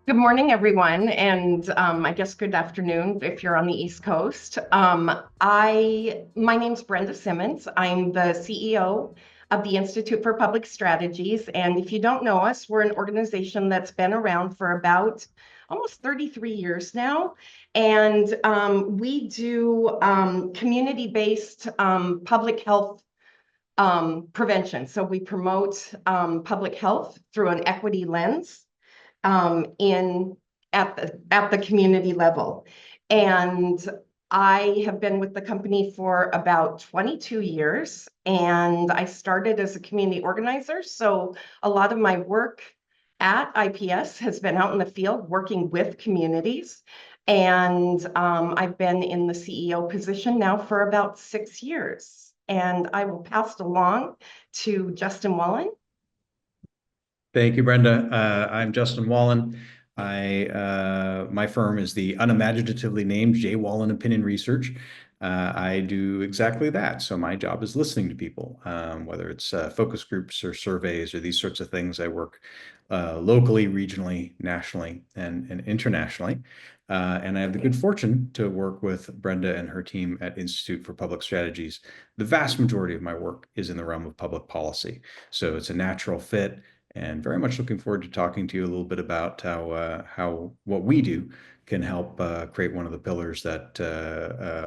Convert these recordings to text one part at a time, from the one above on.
Good morning, everyone, and I guess good afternoon if you're on the East Coast. My name's Brenda Simmons. I'm the CEO of the Institute for Public Strategies, and if you don't know us, we're an organization that's been around for about almost 33 years now, and we do community-based public health prevention. So we promote public health through an equity lens in at the community level. And I have been with the company for about 22 years, and I started as a community organizer. So a lot of my work at IPS has been out in the field working with communities. And I've been in the CEO position now for about 6 years. And I will pass it along to Justin Wallin. Thank you, Brenda. I'm Justin Wallin. My firm is the unimaginatively named J. Wallin Opinion Research. I do exactly that. So my job is listening to people, whether it's focus groups or surveys or these sorts of things. I work locally, regionally, nationally, and internationally. And I have the good fortune to work with Brenda and her team at Institute for Public Strategies. The vast majority of my work is in the realm of public policy. So it's a natural fit, and very much looking forward to talking to you a little bit about how what we do can help create one of the pillars that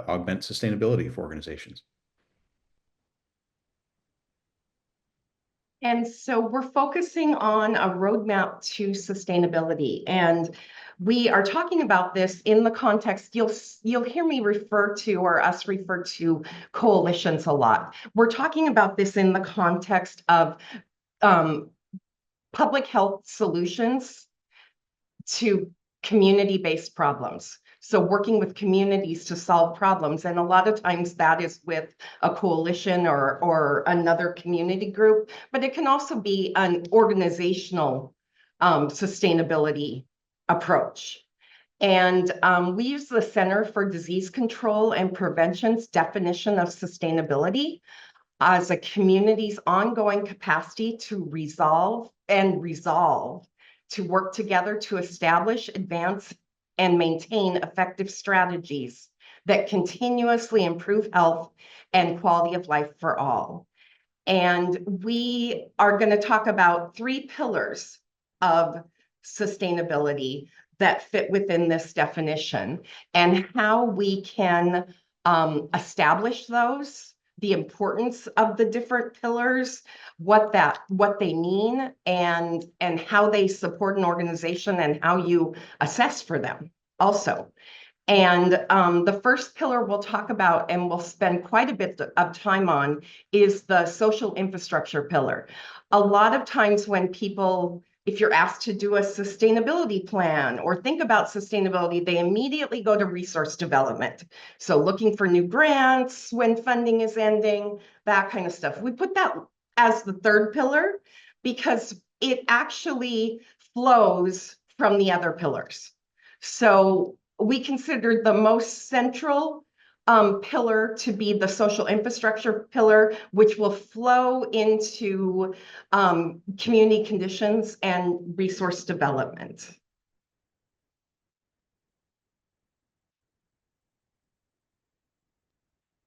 augment sustainability for organizations. And so we're focusing on a roadmap to sustainability. And we are talking about this in the context, you'll hear me refer to, or us refer to, coalitions a lot. We're talking about this in the context of um, public health solutions to community-based problems. So working with communities to solve problems. And a lot of times that is with a coalition or another community group, but it can also be an organizational sustainability approach. And we use the Center for Disease Control and Prevention's definition of sustainability as a community's ongoing capacity to resolve to work together to establish, advance, and maintain effective strategies that continuously improve health and quality of life for all. And we are going to talk about three pillars of sustainability that fit within this definition and how we can establish those, the importance of the different pillars, what they mean, and how they support an organization and how you assess for them also. And the first pillar we'll talk about and we'll spend quite a bit of time on is the social infrastructure pillar. A lot of times when people, if you're asked to do a sustainability plan or think about sustainability, they immediately go to resource development. So looking for new grants when funding is ending, that kind of stuff. We put that as the third pillar because it actually flows from the other pillars. So we considered the most central pillar to be the social infrastructure pillar, which will flow into community conditions and resource development.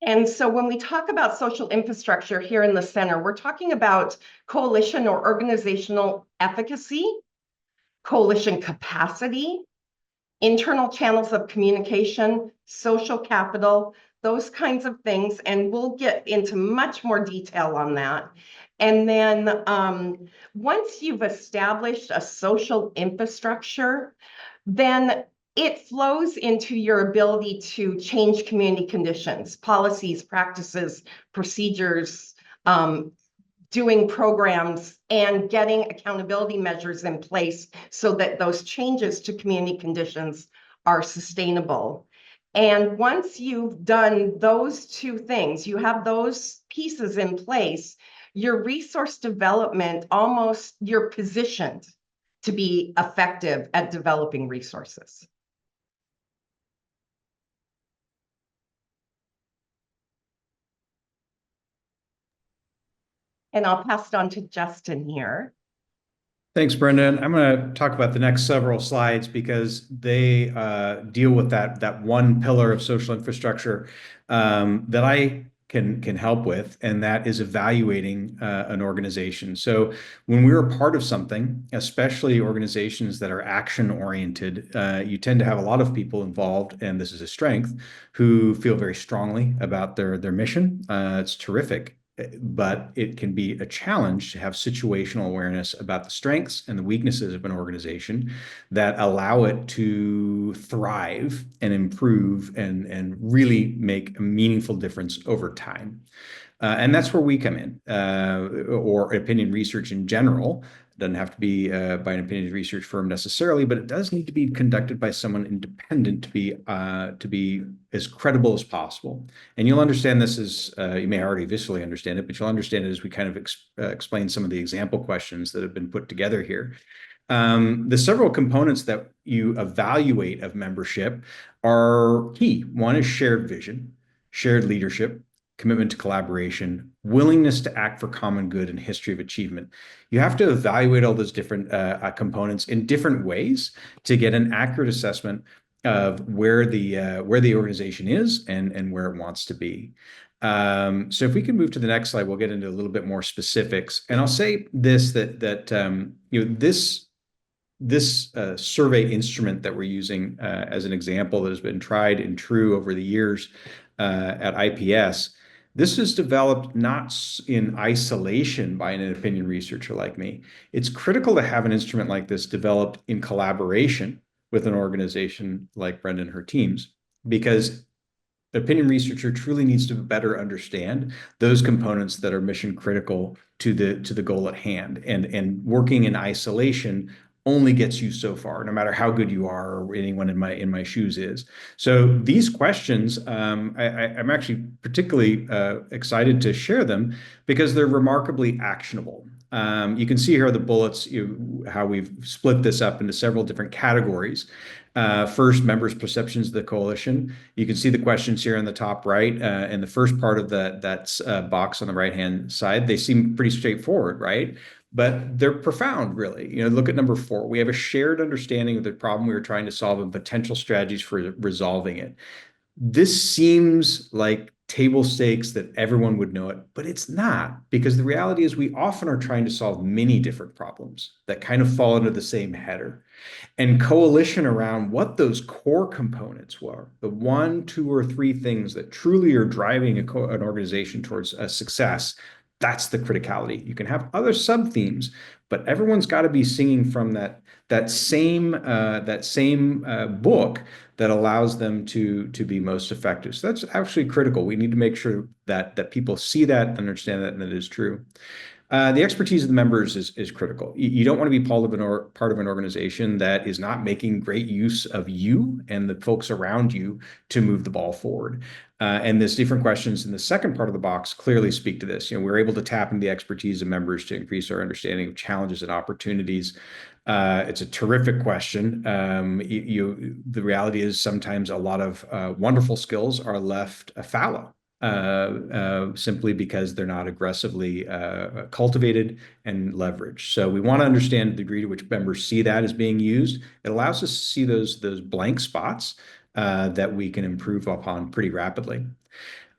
And so when we talk about social infrastructure here in the center, we're talking about coalition or organizational efficacy, coalition capacity, internal channels of communication, social capital, those kinds of things. And we'll get into much more detail on that. And then once you've established a social infrastructure, then it flows into your ability to change community conditions, policies, practices, procedures, doing programs and getting accountability measures in place so that those changes to community conditions are sustainable. And once you've done those two things, you have those pieces in place, your resource development, you're positioned to be effective at developing resources. And I'll pass it on to Justin here. Thanks, Brenda. And I'm going to talk about the next several slides because they deal with that one pillar of social infrastructure that I can help with, and that is evaluating an organization. So when we're a part of something, especially organizations that are action oriented, you tend to have a lot of people involved, and this is a strength, who feel very strongly about their mission. It's terrific, but it can be a challenge to have situational awareness about the strengths and the weaknesses of an organization that allow it to thrive and improve and really make a meaningful difference over time. And that's where we come in, or opinion research in general. It doesn't have to be by an opinion research firm necessarily, but it does need to be conducted by someone independent to be as credible as possible. And you'll understand this as you may already viscerally understand it, but you'll understand it as we kind of explain some of the example questions that have been put together here. The several components that you evaluate of membership are key. One is shared vision, shared leadership, commitment to collaboration, willingness to act for common good, and history of achievement. You have to evaluate all those different components in different ways to get an accurate assessment of where the organization is and where it wants to be. So if we can move to the next slide, we'll get into a little bit more specifics. And I'll say this this survey instrument that we're using as an example that has been tried and true over the years at IPS. This is developed not in isolation by an opinion researcher like me. It's critical to have an instrument like this developed in collaboration with an organization like Brenda and her teams, because opinion researcher truly needs to better understand those components that are mission critical to the goal at hand. And working in isolation only gets you so far, no matter how good you are or anyone in my shoes is. So these questions, I'm actually particularly excited to share them because they're remarkably actionable. You can see here the bullets, how we've split this up into several different categories. First, members' perceptions of the coalition. You can see the questions here on the top right, and the first part of that box on the right-hand side. They seem pretty straightforward, right? But they're profound, really. Look at number 4. We have a shared understanding of the problem we are trying to solve and potential strategies for resolving it. This seems like table stakes that everyone would know it, but it's not, because the reality is we often are trying to solve many different problems that kind of fall under the same header. And coalition around what those core components were, the 1, 2, or 3 things that truly are driving an organization towards a success. That's the criticality. You can have other sub themes, but everyone's got to be singing from that same book that allows them to be most effective. So that's actually critical. We need to make sure that people see that, understand that, and that it is true. The expertise of the members is critical. You don't want to be part of an organization that is not making great use of you and the folks around you to move the ball forward. And there's different questions in the second part of the box clearly speak to this. We're able to tap into the expertise of members to increase our understanding of challenges and opportunities. It's a terrific question. The reality is sometimes a lot of wonderful skills are left fallow. Simply because they're not aggressively cultivated and leveraged. So we want to understand the degree to which members see that as being used. It allows us to see those blank spots that we can improve upon pretty rapidly.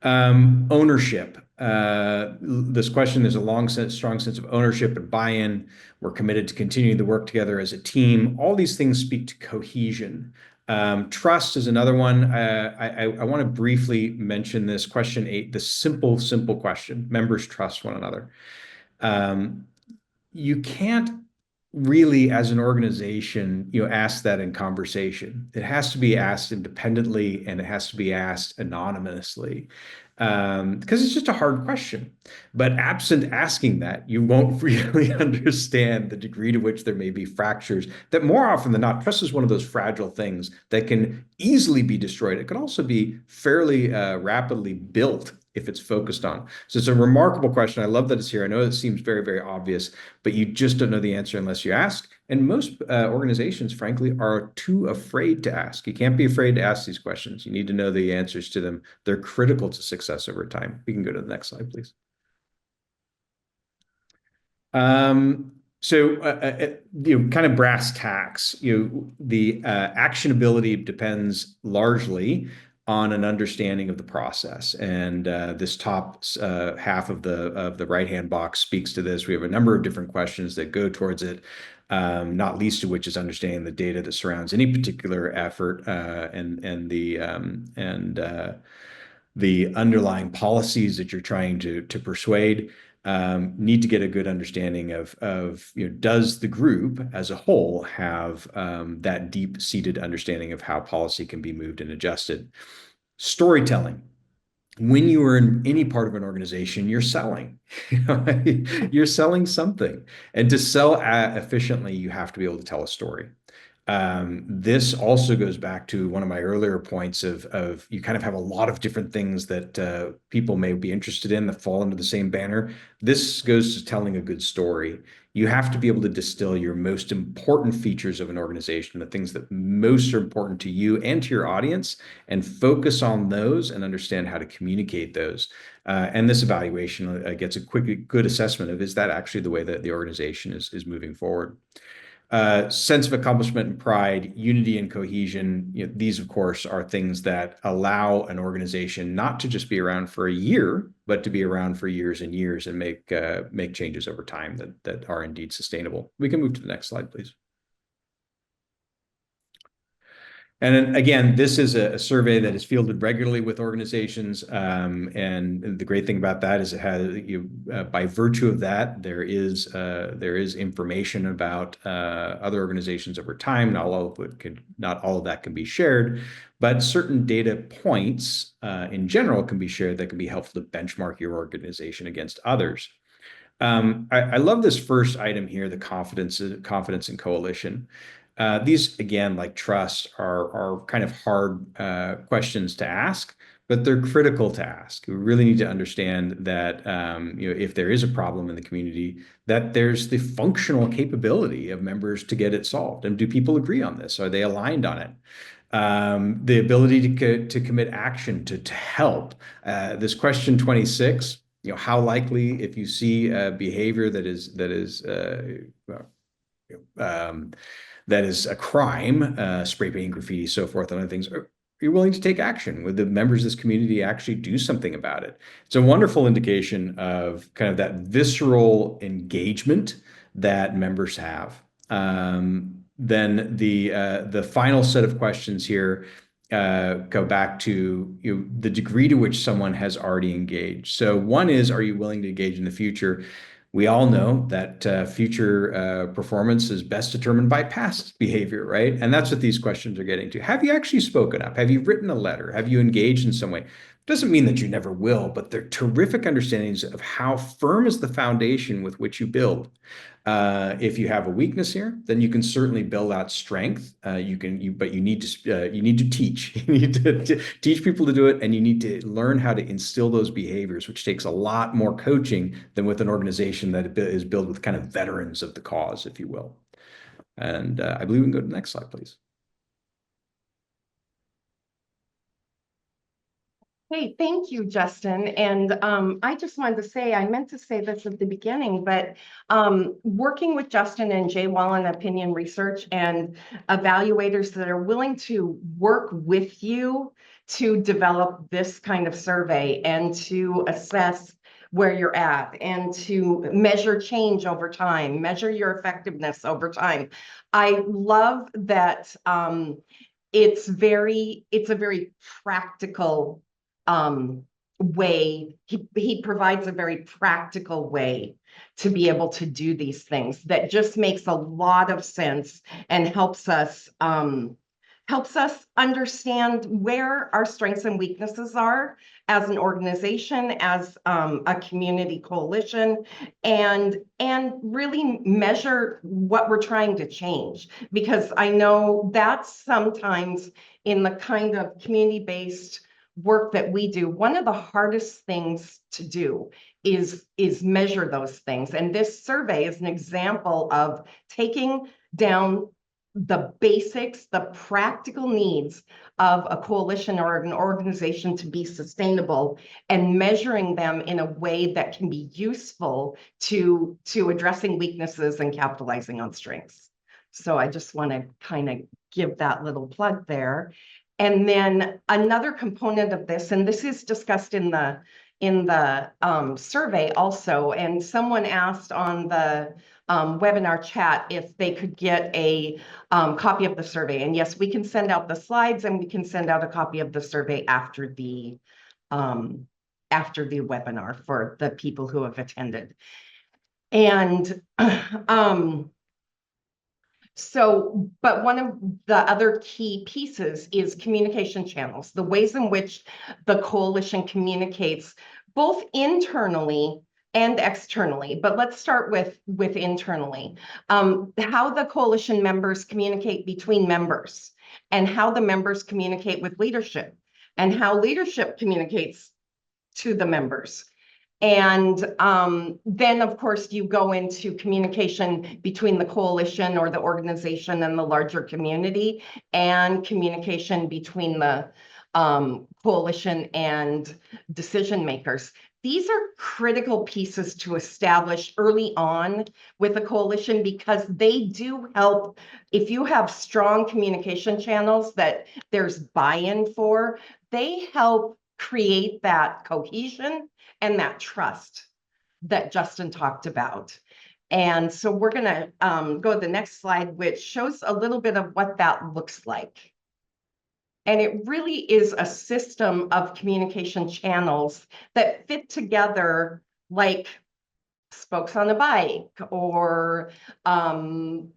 Ownership. This question, there's a strong sense of ownership and buy-in. We're committed to continuing to work together as a team. All these things speak to cohesion. Trust is another one. I want to briefly mention this question 8, the simple question. Members trust one another. You can't really, as an organization, ask that in conversation. It has to be asked independently, and it has to be asked anonymously, because it's just a hard question. But absent asking that, you won't really understand the degree to which there may be fractures that more often than not, trust is one of those fragile things that can easily be destroyed. It can also be fairly rapidly built if it's focused on. So it's a remarkable question. I love that it's here. I know it seems very, very obvious, but you just don't know the answer unless you ask. And most organizations, frankly, are too afraid to ask. You can't be afraid to ask these questions. You need to know the answers to them. They're critical to success over time. We can go to the next slide, please. So, kind of brass tacks, the actionability depends largely on an understanding of the process. And this top half of the right-hand box speaks to this. We have a number of different questions that go towards it, not least of which is understanding the data that surrounds any particular effort the underlying policies that you're trying to persuade. Need to get a good understanding of does the group as a whole have that deep-seated understanding of how policy can be moved and adjusted. Storytelling. When you are in any part of an organization, you're selling. You're selling something. And to sell efficiently, you have to be able to tell a story. This also goes back to one of my earlier points of you kind of have a lot of different things that people may be interested in that fall under the same banner. This goes to telling a good story. You have to be able to distill your most important features of an organization, the things that most are important to you and to your audience, and focus on those and understand how to communicate those. And this evaluation gets a quick, good assessment of, is that actually the way that the organization is moving forward? Sense of accomplishment and pride, unity and cohesion. These, of course, are things that allow an organization not to just be around for a year, but to be around for years and years and make changes over time that are indeed sustainable. We can move to the next slide, please. And then again, this is a survey that is fielded regularly with organizations. And the great thing about that is it has, by virtue of that, there is information about other organizations over time. Not all of that can be shared, but certain data points in general can be shared that can be helpful to benchmark your organization against others. I love this first item here, the confidence and coalition. These, again, like trust, are kind of hard questions to ask, but they're critical to ask. We really need to understand that if there is a problem in the community, that there's the functional capability of members to get it solved. And do people agree on this? Are they aligned on it? The ability to commit action to help. This question 26. How likely, if you see behavior that is a crime, spray painting, graffiti, so forth, and other things, are you willing to take action? Would the members of this community actually do something about it? It's a wonderful indication of kind of that visceral engagement that members have. Then the final set of questions here go back to the degree to which someone has already engaged. So one is, are you willing to engage in the future? We all know that future performance is best determined by past behavior, right? And that's what these questions are getting to. Have you actually spoken up? Have you written a letter? Have you engaged in some way? Doesn't mean that you never will, but they're terrific understandings of how firm is the foundation with which you build. If you have a weakness here, then you can certainly build out strength. But you need to teach. You need to teach people to do it, and you need to learn how to instill those behaviors, which takes a lot more coaching than with an organization that is built with kind of veterans of the cause, if you will. And I believe we can go to the next slide, please. Hey, thank you, Justin. And I just wanted to say, I meant to say this at the beginning, but working with Justin and Jay Wallin Opinion Research and evaluators that are willing to work with you to develop this kind of survey and to assess where you're at and to measure change over time, measure your effectiveness over time. I love that it's a very practical way. He provides a very practical way to be able to do these things that just makes a lot of sense and helps us understand where our strengths and weaknesses are as an organization, as a community coalition, and really measure what we're trying to change. Because I know that's sometimes in the kind of community-based work that we do, one of the hardest things to do is measure those things. And this survey is an example of taking down the basics, the practical needs of a coalition or an organization to be sustainable, and measuring them in a way that can be useful to addressing weaknesses and capitalizing on strengths. So I just want to kind of give that little plug there. And then another component of this, and this is discussed in the survey also, and someone asked on the webinar chat if they could get a copy of the survey. And yes, we can send out the slides, and we can send out a copy of the survey after the webinar for the people who have attended. And but one of the other key pieces is communication channels, the ways in which the coalition communicates both internally and externally. But let's start with internally. How the coalition members communicate between members, and how the members communicate with leadership, and how leadership communicates to the members. And then, of course, you go into communication between the coalition or the organization and the larger community, and communication between the coalition and decision makers. These are critical pieces to establish early on with a coalition, because they do help. If you have strong communication channels that there's buy-in for, they help create that cohesion and that trust that Justin talked about. And so we're going to go to the next slide, which shows a little bit of what that looks like. And it really is a system of communication channels that fit together like spokes on a bike, or you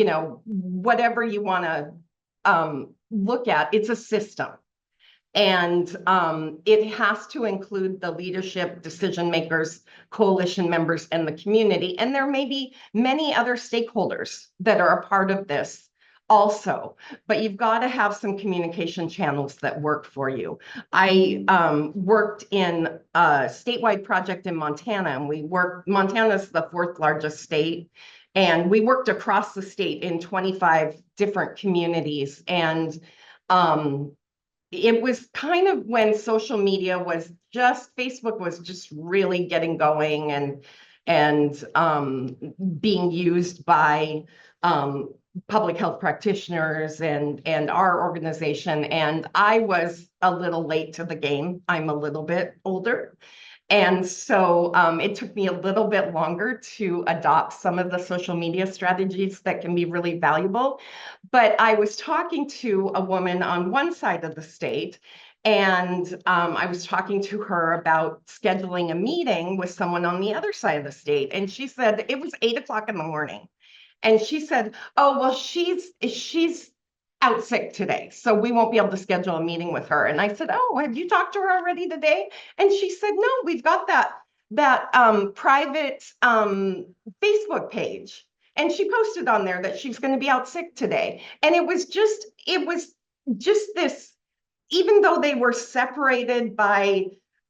know, whatever you want to look at. It's a system. And it has to include the leadership, decision makers, coalition members, and the community. And there may be many other stakeholders that are a part of this also, but you've got to have some communication channels that work for you. I worked in a statewide project in Montana, and Montana's the 4th largest state. And we worked across the state in 25 different communities. And it was kind of when social media was Facebook was just really getting going, and being used by public health practitioners and our organization. And I was a little late to the game. I'm a little bit older. And so it took me a little bit longer to adopt some of the social media strategies that can be really valuable. But I was talking to a woman on one side of the state, and I was talking to her about scheduling a meeting with someone on the other side of the state. And she said it was 8 o'clock in the morning. And she said, oh, well, she's out sick today, so we won't be able to schedule a meeting with her. And I said, oh, have you talked to her already today? And she said, no, we've got that private Facebook page. And she posted on there that she's going to be out sick today. And it was just this, even though they were separated by,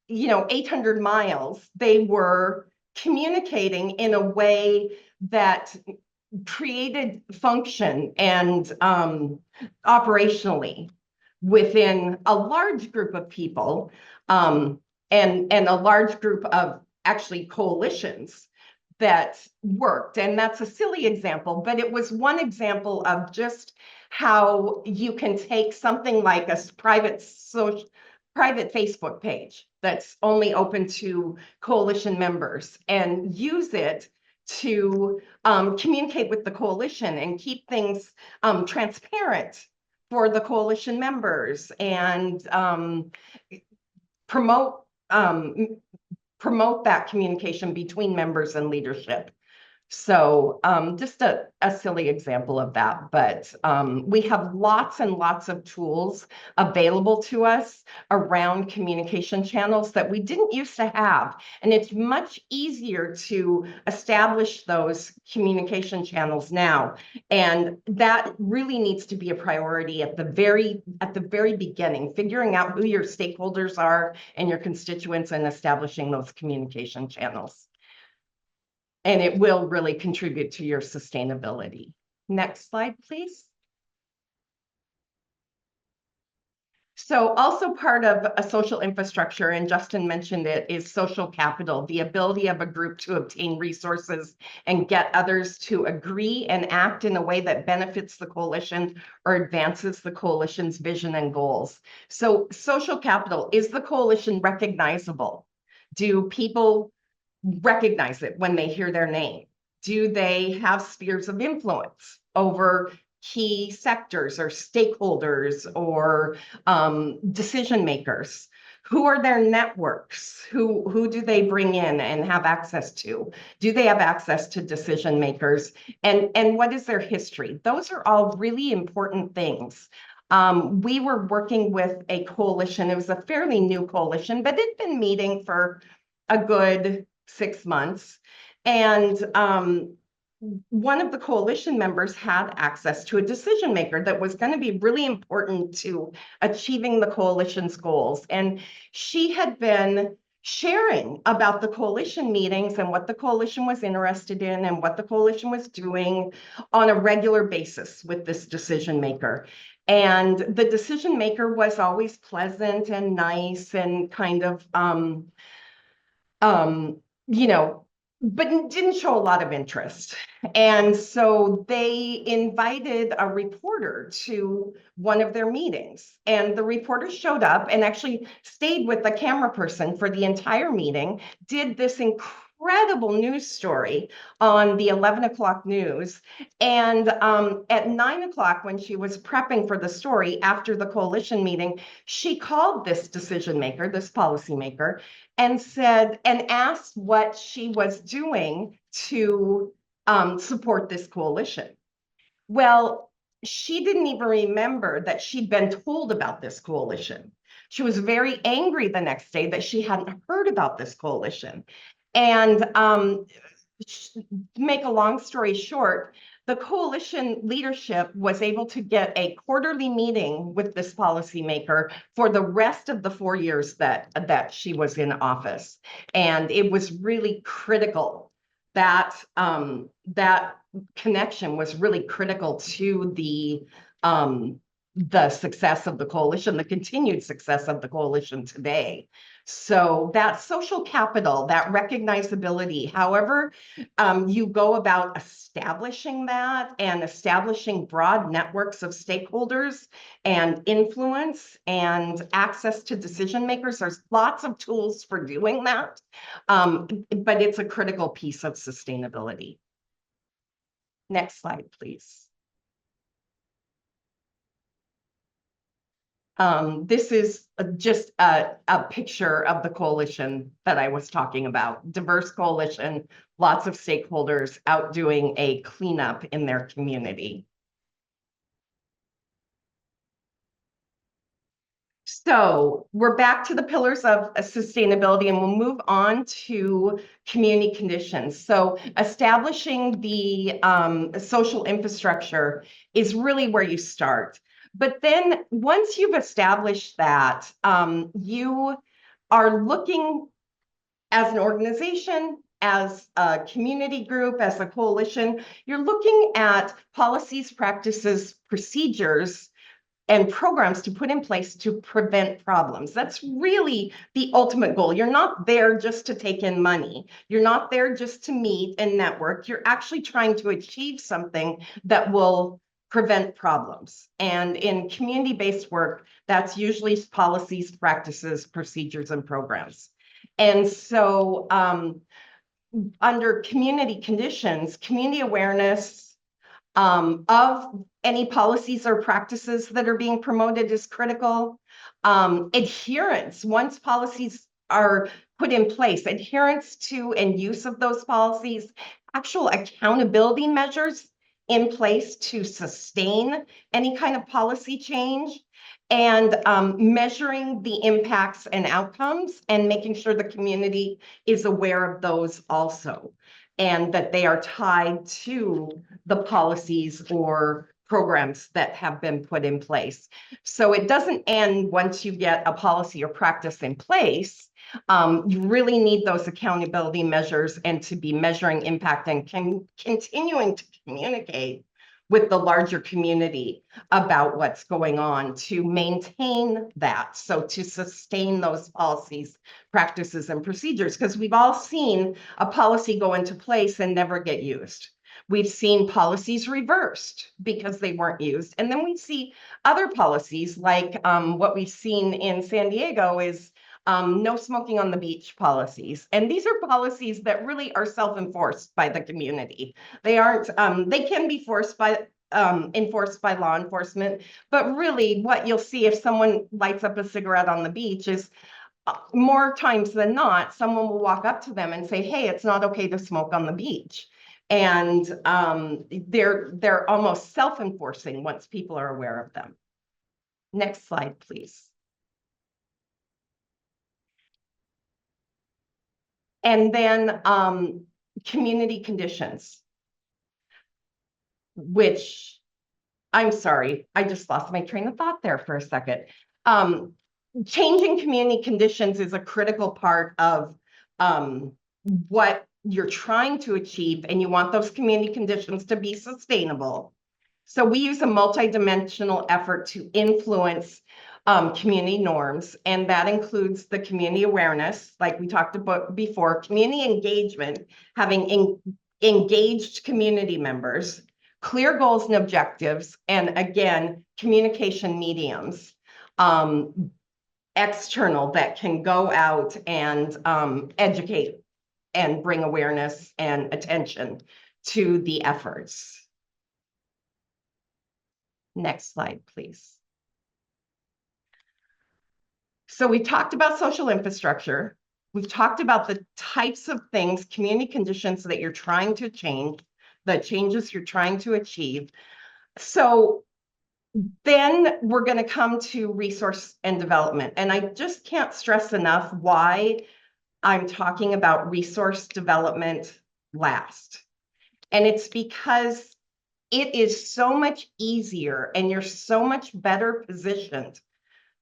800 miles, they were communicating in a way that created function and operationally within a large group of people, and a large group of actually coalitions that worked. And that's a silly example, but it was one example of just how you can take something like a private Facebook page that's only open to coalition members and use it to communicate with the coalition and keep things transparent for the coalition members, and promote that communication between members and leadership. So just a silly example of that, but we have lots and lots of tools available to us around communication channels that we didn't used to have. And it's much easier to establish those communication channels now. And that really needs to be a priority at the very beginning, figuring out who your stakeholders are and your constituents, and establishing those communication channels. And it will really contribute to your sustainability. Next slide, please. So also part of a social infrastructure, and Justin mentioned it, is social capital, the ability of a group to obtain resources and get others to agree and act in a way that benefits the coalition or advances the coalition's vision and goals. So social capital, is the coalition recognizable? Do people recognize it when they hear their name? Do they have spheres of influence over key sectors or stakeholders or decision makers? Who are their networks? Who do they bring in and have access to? Do they have access to decision makers? And what is their history? Those are all really important things. We were working with a coalition. It was a fairly new coalition, but it'd been meeting for a good 6 months. And one of the coalition members had access to a decision maker that was going to be really important to achieving the coalition's goals. And she had been sharing about the coalition meetings and what the coalition was interested in and what the coalition was doing on a regular basis with this decision maker. And the decision maker was always pleasant and nice and kind of you know, but didn't show a lot of interest. And so they invited a reporter to one of their meetings. And the reporter showed up and actually stayed with the camera person for the entire meeting, did this incredible news story on the 11 o'clock news. And at 9 o'clock, when she was prepping for the story after the coalition meeting, she called this decision maker, this policymaker, and said, and asked what she was doing to support this coalition. Well, she didn't even remember that she'd been told about this coalition. She was very angry the next day that she hadn't heard about this coalition. And to make a long story short, the coalition leadership was able to get a quarterly meeting with this policymaker for the rest of the 4 years that she was in office. And it was really critical that that connection was really critical to the success of the coalition, the continued success of the coalition today. So that social capital, that recognizability, however you go about establishing that and establishing broad networks of stakeholders and influence and access to decision makers, there's lots of tools for doing that, but it's a critical piece of sustainability. Next slide, please. This is just a picture of the coalition that I was talking about. Diverse coalition, lots of stakeholders out doing a cleanup in their community. So we're back to the pillars of sustainability, and we'll move on to community conditions. So establishing the social infrastructure is really where you start. But then once you've established that, you are looking as an organization, as a community group, as a coalition, you're looking at policies, practices, procedures, and programs to put in place to prevent problems. That's really the ultimate goal. You're not there just to take in money. You're not there just to meet and network. You're actually trying to achieve something that will prevent problems. And in community-based work, that's usually policies, practices, procedures, and programs. And so under community conditions, community awareness of any policies or practices that are being promoted is critical. Adherence, once policies are put in place, adherence to and use of those policies, actual accountability measures in place to sustain any kind of policy change, and measuring the impacts and outcomes and making sure the community is aware of those also, and that they are tied to the policies or programs that have been put in place. So it doesn't end once you get a policy or practice in place. You really need those accountability measures and to be measuring impact and continuing to communicate with the larger community about what's going on to maintain that. So to sustain those policies, practices, and procedures, because we've all seen a policy go into place and never get used. We've seen policies reversed because they weren't used. And then we see other policies like what we've seen in San Diego is no smoking on the beach policies. And these are policies that really are self-enforced by the community. They aren't, they can be enforced by law enforcement, but really what you'll see if someone lights up a cigarette on the beach is more times than not, someone will walk up to them and say, hey, it's not okay to smoke on the beach. And they're almost self-enforcing once people are aware of them. Next slide, please. And then community conditions, which I'm sorry, I just lost my train of thought there for a second. Changing community conditions is a critical part of what you're trying to achieve, and you want those community conditions to be sustainable. So we use a multidimensional effort to influence community norms, and that includes the community awareness, like we talked about before, community engagement, having engaged community members, clear goals and objectives, and again, communication mediums, external that can go out and educate and bring awareness and attention to the efforts. Next slide, please. So we talked about social infrastructure. We've talked about the types of things, community conditions that you're trying to change, the changes you're trying to achieve. So then we're going to come to resource and development. And I just can't stress enough why I'm talking about resource development last. And it's because it is so much easier and you're so much better positioned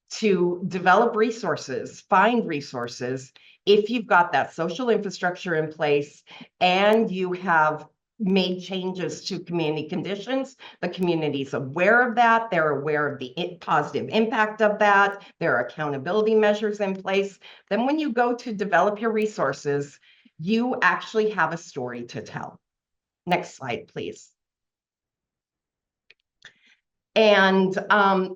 to develop resources, find resources, if you've got that social infrastructure in place and you have made changes to community conditions, the community's aware of that, they're aware of the positive impact of that, there are accountability measures in place. Then when you go to develop your resources, you actually have a story to tell. Next slide, please. And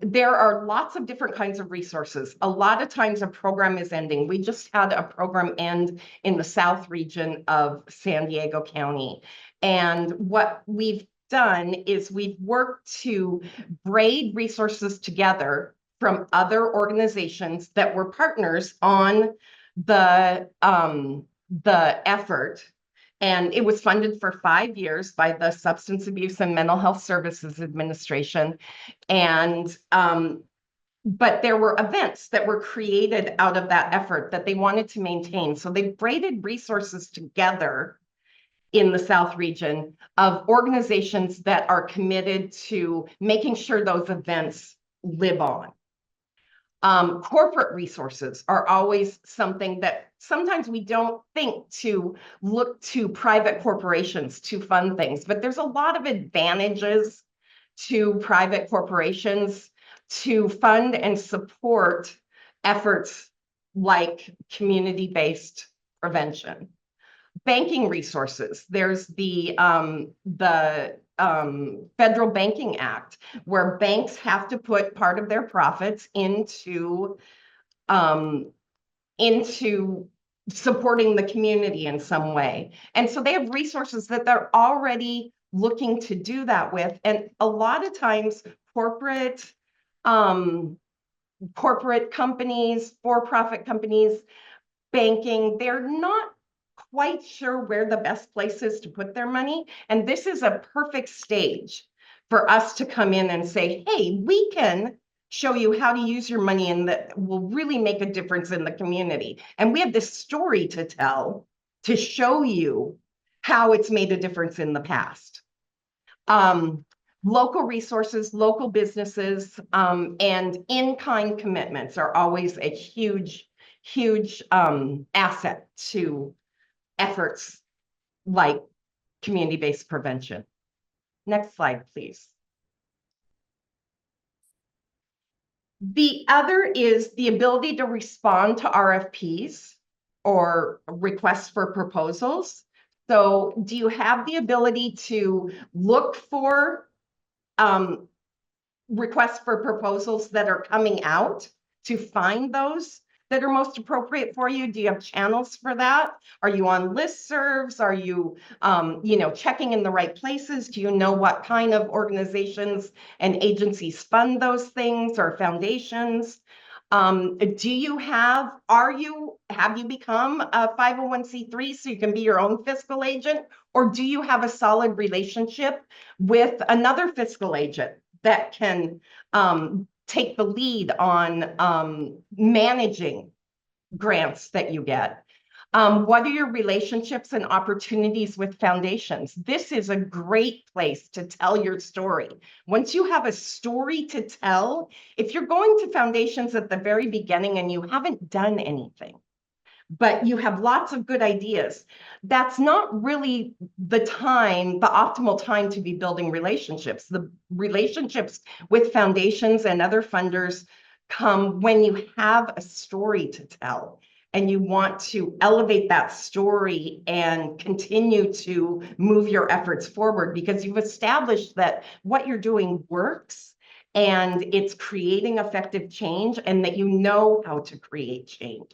there are lots of different kinds of resources. A lot of times a program is ending. We just had a program end in the South region of San Diego County. And what we've done is we've worked to braid resources together from other organizations that were partners on the effort. And it was funded for 5 years by the Substance Abuse and Mental Health Services Administration. And but there were events that were created out of that effort that they wanted to maintain. So they braided resources together in the South region of organizations that are committed to making sure those events live on. Corporate resources are always something that sometimes we don't think to look to private corporations to fund things, but there's a lot of advantages to private corporations to fund and support efforts like community-based prevention. Banking resources, there's the Federal Banking Act, where banks have to put part of their profits into supporting the community in some way. And so they have resources that they're already looking to do that with. And a lot of times corporate companies, for-profit companies, banking, they're not quite sure where the best place is to put their money. And this is a perfect stage for us to come in and say, hey, we can show you how to use your money and that will really make a difference in the community. And we have this story to tell to show you how it's made a difference in the past. Local resources, local businesses, and in-kind commitments are always a huge asset to efforts like community-based prevention. Next slide, please. The other is the ability to respond to RFPs or requests for proposals. So do you have the ability to look for requests for proposals that are coming out, to find those that are most appropriate for you? Do you have channels for that? Are you on listservs? Are you, checking in the right places? Do you know what kind of organizations and agencies fund those things, or foundations? Have you become a 501c3 so you can be your own fiscal agent? Or do you have a solid relationship with another fiscal agent that can take the lead on managing grants that you get? What are your relationships and opportunities with foundations? This is a great place to tell your story. Once you have a story to tell, if you're going to foundations at the very beginning and you haven't done anything, but you have lots of good ideas, that's not really the optimal time to be building relationships. The relationships with foundations and other funders come when you have a story to tell and you want to elevate that story and continue to move your efforts forward, because you've established that what you're doing works and it's creating effective change, and that you know how to create change,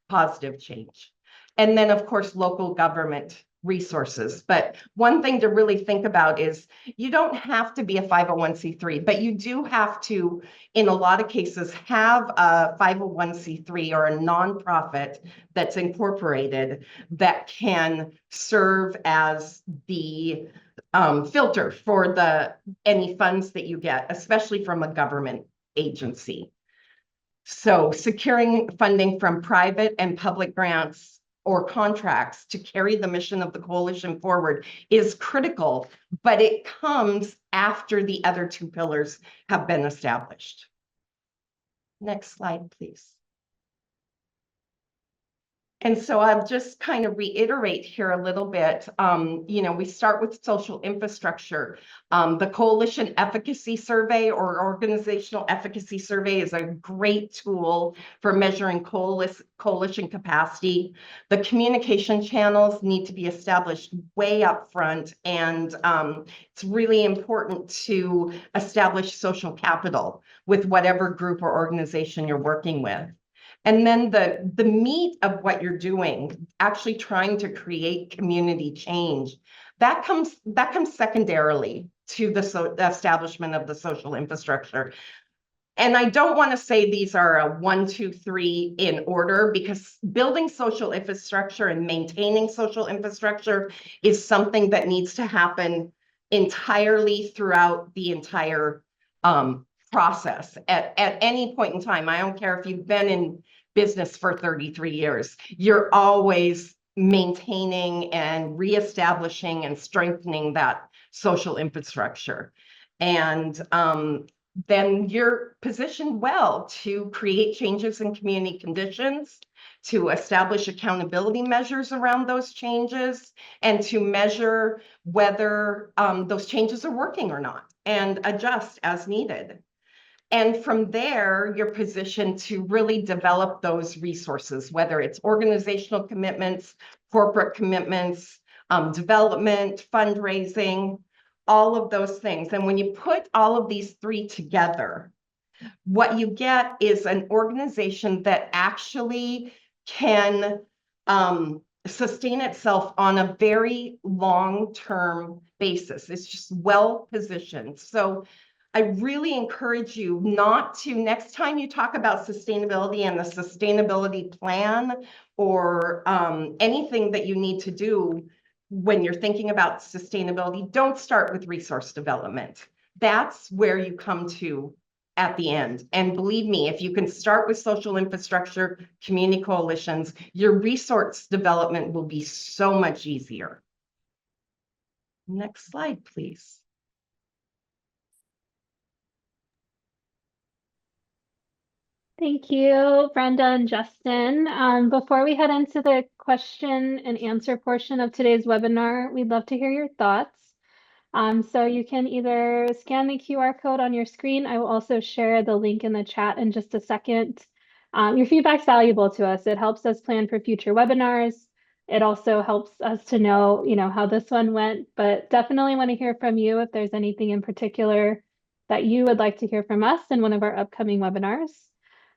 positive change. And then, of course, local government resources. But one thing to really think about is you don't have to be a 501c3, but you do have to, in a lot of cases, have a 501c3 or a nonprofit that's incorporated that can serve as the filter for any funds that you get, especially from a government agency. So securing funding from private and public grants or contracts to carry the mission of the coalition forward is critical, but it comes after the other two pillars have been established. Next slide, please. And so I'll just kind of reiterate here a little bit. We start with social infrastructure. The Coalition Efficacy Survey or Organizational Efficacy Survey is a great tool for measuring coalition capacity. The communication channels need to be established way up front, and it's really important to establish social capital with whatever group or organization you're working with. And then the meat of what you're doing, actually trying to create community change, that comes secondarily to the establishment of the social infrastructure. And I don't want to say these are a 1, 2, 3 in order, because building social infrastructure and maintaining social infrastructure is something that needs to happen entirely throughout the entire process at any point in time. I don't care if you've been in business for 33 years, you're always maintaining and reestablishing and strengthening that social infrastructure. And then you're positioned well to create changes in community conditions, to establish accountability measures around those changes, and to measure whether those changes are working or not, and adjust as needed. And from there, you're positioned to really develop those resources, whether it's organizational commitments, corporate commitments, development, fundraising, all of those things. And when you put all of these three together, what you get is an organization that actually can sustain itself on a very long-term basis. It's just well positioned. So I really encourage you not to, next time you talk about sustainability and the sustainability plan, or anything that you need to do when you're thinking about sustainability, don't start with resource development. That's where you come to at the end. And believe me, if you can start with social infrastructure, community coalitions, your resource development will be so much easier. Next slide, please. Thank you, Brenda and Justin. Before we head into the question and answer portion of today's webinar, we'd love to hear your thoughts. So you can either scan the QR code on your screen. I will also share the link in the chat in just a second. Your feedback's valuable to us. It helps us plan for future webinars. It also helps us to know, how this one went, but definitely want to hear from you if there's anything in particular that you would like to hear from us in one of our upcoming webinars.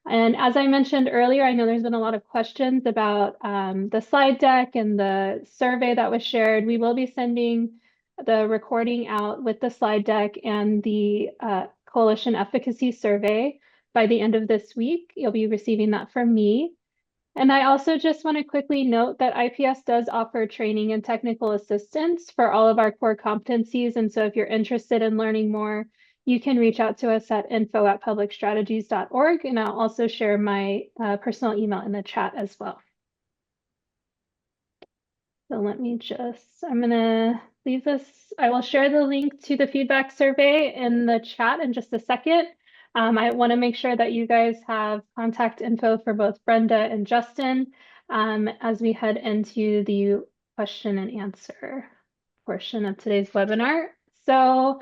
And as I mentioned earlier, I know there's been a lot of questions about the slide deck and the survey that was shared. We will be sending the recording out with the slide deck and the coalition efficacy survey by the end of this week. You'll be receiving that from me. And I also just want to quickly note that IPS does offer training and technical assistance for all of our core competencies. And so if you're interested in learning more, you can reach out to us at info@publicstrategies.org. And I'll also share my personal email in the chat as well. So I'm gonna leave this. I will share the link to the feedback survey in the chat in just a second. I want to make sure that you guys have contact info for both Brenda and Justin as we head into the question and answer portion of today's webinar. So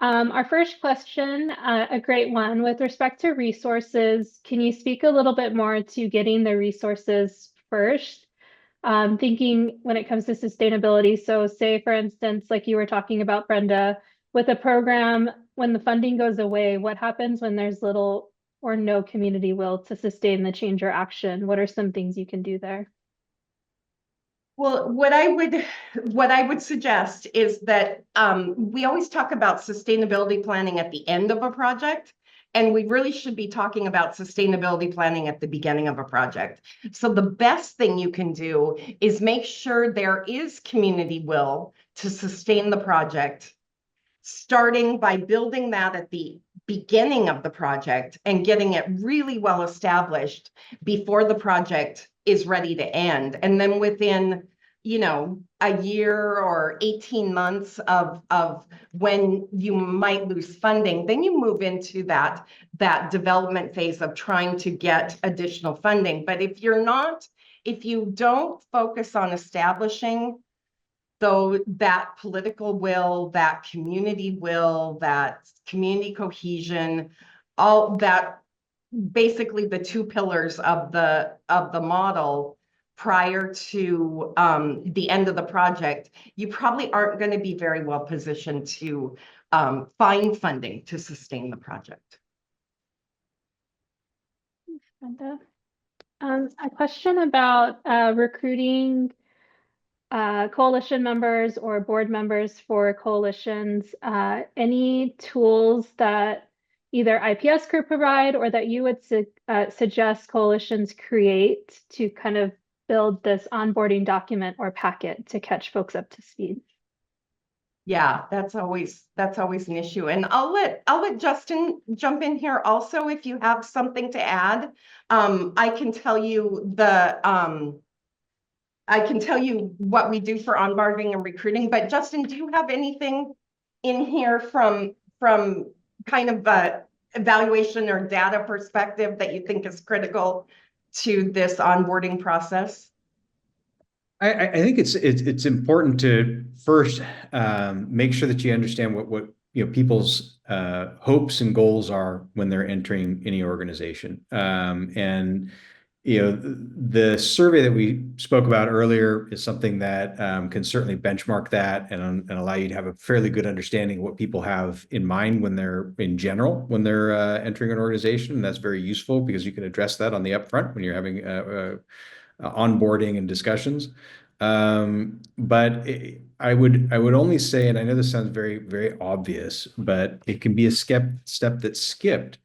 our first question, a great one, with respect to resources, can you speak a little bit more to getting the resources first? Thinking when it comes to sustainability. So say, for instance, like you were talking about, Brenda, with a program, when the funding goes away, what happens when there's little or no community will to sustain the change or action? What are some things you can do there? Well, what I would suggest is that we always talk about sustainability planning at the end of a project, and we really should be talking about sustainability planning at the beginning of a project. So the best thing you can do is make sure there is community will to sustain the project, starting by building that at the beginning of the project and getting it really well established before the project is ready to end. And then within, a year or 18 months of when you might lose funding, then you move into that development phase of trying to get additional funding. But if you don't focus on establishing that political will, that community will, that community cohesion, all that, basically the two pillars of the model prior to the end of the project, you probably aren't going to be very well positioned to find funding to sustain the project. Brenda. A question about recruiting coalition members or board members for coalitions. Any tools that either IPS could provide or that you would suggest coalitions create to kind of build this onboarding document or packet to catch folks up to speed? Yeah, that's always an issue. And I'll let Justin jump in here also if you have something to add. I can tell you what we do for onboarding and recruiting, but Justin, do you have anything in here from kind of a evaluation or data perspective that you think is critical to this onboarding process? I think it's important to first make sure that you understand what people's hopes and goals are when they're entering any organization. And the survey that we spoke about earlier is something that can certainly benchmark that and allow you to have a fairly good understanding of what people have in mind when they're entering an organization. And that's very useful because you can address that on the upfront when you're having onboarding and discussions. But I would only say, and I know this sounds very, very obvious, but it can be a step that's skipped,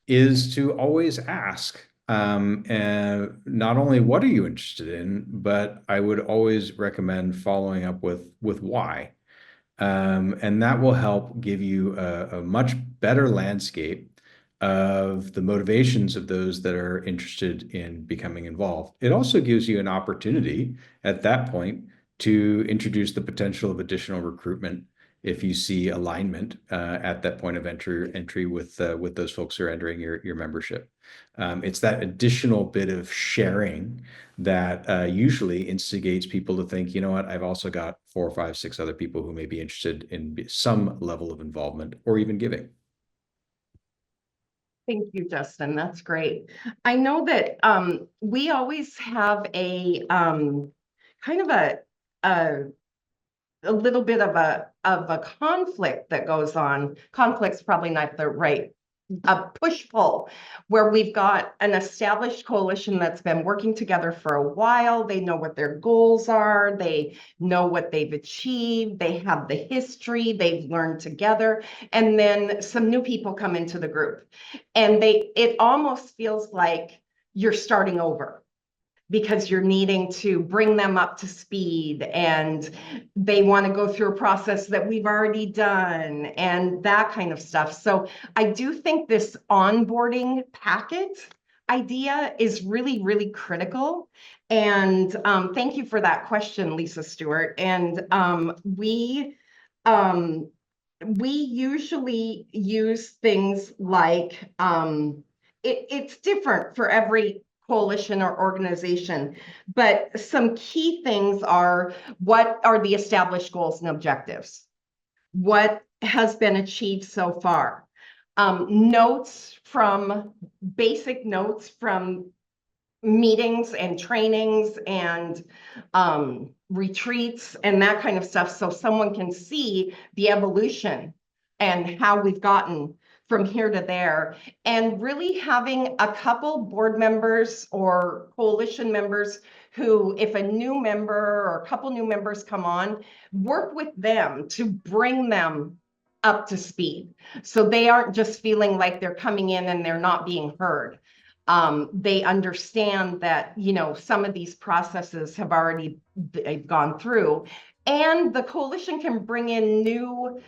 is to always ask, and not only what are you interested in, but I would always recommend following up with why. And that will help give you a much better landscape of the motivations of those that are interested in becoming involved. It also gives you an opportunity at that point to introduce the potential of additional recruitment if you see alignment at that point of entry with those folks who are entering your membership. It's that additional bit of sharing that usually instigates people to think, you know what, I've also got 4, 5, 6 other people who may be interested in some level of involvement or even giving. Thank you, Justin. That's great. I know that we always have a kind of a little bit of a conflict that goes on. Conflict's probably not the right, a push-pull, where we've got an established coalition that's been working together for a while. They know what their goals are. They know what they've achieved. They have the history. They've learned together. And then some new people come into the group, and it almost feels like you're starting over, because you're needing to bring them up to speed, and they want to go through a process that we've already done and that kind of stuff. So I do think this onboarding packet idea is really, really critical. And thank you for that question, Lisa Stewart. And we usually use things like, it's different for every coalition or organization, but some key things are: what are the established goals and objectives? What has been achieved so far? Basic notes from meetings and trainings and retreats and that kind of stuff, so someone can see the evolution and how we've gotten from here to there. And really having a couple board members or coalition members who, if a new member or a couple new members come on, work with them to bring them up to speed, so they aren't just feeling like they're coming in and they're not being heard. They understand that, you know, some of these processes have already gone through, and the coalition can bring in new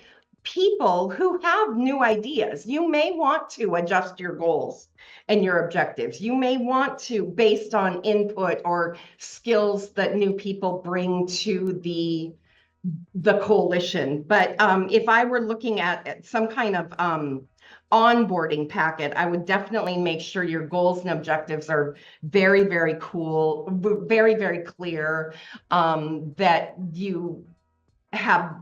people who have new ideas. You may want to adjust your goals and your objectives. You may want to, based on input or skills that new people bring to the coalition. But if I were looking at some kind of onboarding packet, I would definitely make sure your goals and objectives are very, very cool, very, very clear, that you have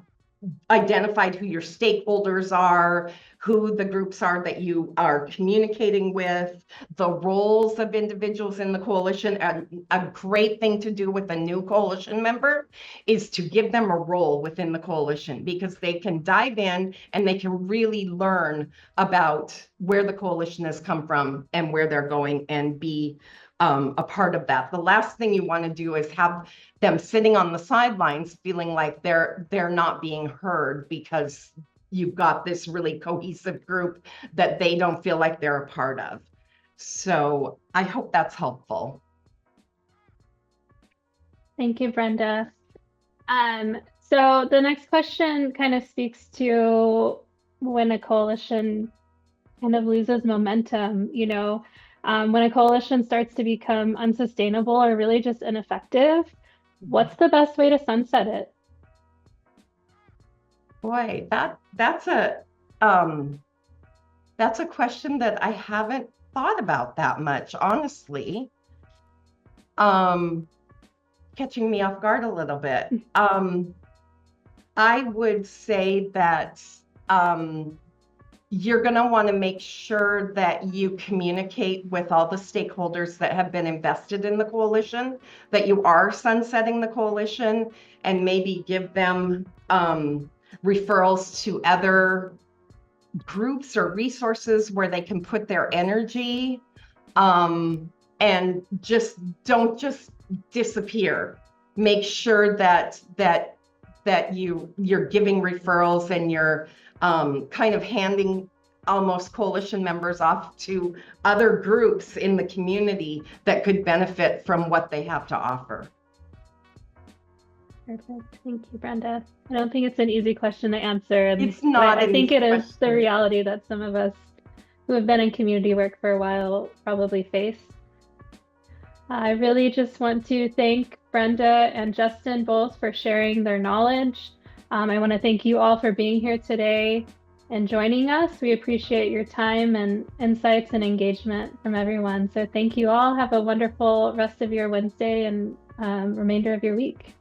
identified who your stakeholders are, who the groups are that you are communicating with, the roles of individuals in the coalition. And a great thing to do with a new coalition member is to give them a role within the coalition, because they can dive in and they can really learn about where the coalition has come from and where they're going, and be a part of that. The last thing you want to do is have them sitting on the sidelines feeling like they're not being heard, because you've got this really cohesive group that they don't feel like they're a part of. So I hope that's helpful. Thank you, Brenda. So the next question kind of speaks to when a coalition kind of loses momentum, you know, when a coalition starts to become unsustainable or really just ineffective. What's the best way to sunset it? Boy, that's a question that I haven't thought about that much, honestly. Catching me off guard a little bit. I would say that you're going to want to make sure that you communicate with all the stakeholders that have been invested in the coalition, that you are sunsetting the coalition, and maybe give them referrals to other groups or resources where they can put their energy, and just don't just disappear. Make sure that you're giving referrals, and you're kind of handing almost coalition members off to other groups in the community that could benefit from what they have to offer. Perfect. Thank you, Brenda. I don't think it's an easy question to answer. It's not. I think it is the reality that some of us who have been in community work for a while probably face. I really just want to thank Brenda and Justin both for sharing their knowledge, I want to thank you all for being here today and joining us. We appreciate your time and insights and engagement from everyone. So thank you all. Have a wonderful rest of your Wednesday and remainder of your week.